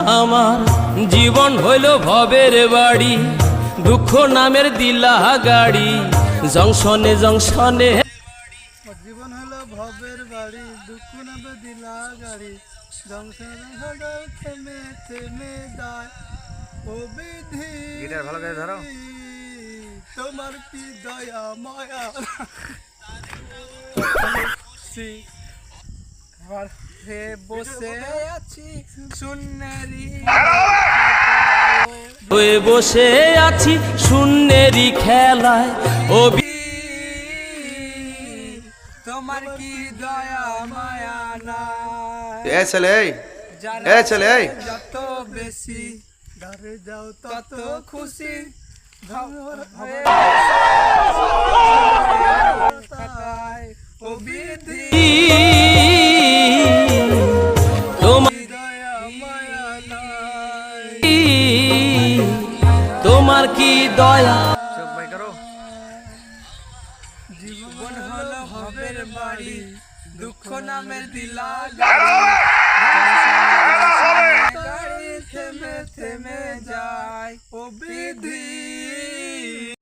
আমার জীবন হইল ভবের বাড়ি, দুঃখ নামের দিলা গাড়ি, জংশনে জংশনে। জীবন হলো ভবের বাড়ি, দুঃখ নামে দিলা গাড়ি, জংশনে জংশনে থেমে থেমে যায়। ও বিধি গিটার ভালো করে ধরো। তোমার কি দয়া মায়া। বসে আছি শূন্যেরই হয়ে বসে আছি শূন্যেরই খেলায়। ও তোমার কি দয়া মায়া নাই। এ ছেলে এ ছেলে যত বেশি ঘরে যাও তত খুশি। ও বিধি তোমার দয়া মায়া নাই। তোমার কি দয়া। চোখ বাই করো। জীবন হলো ভবের বাড়ি, দুঃখ নামের দিলা গাড়ি,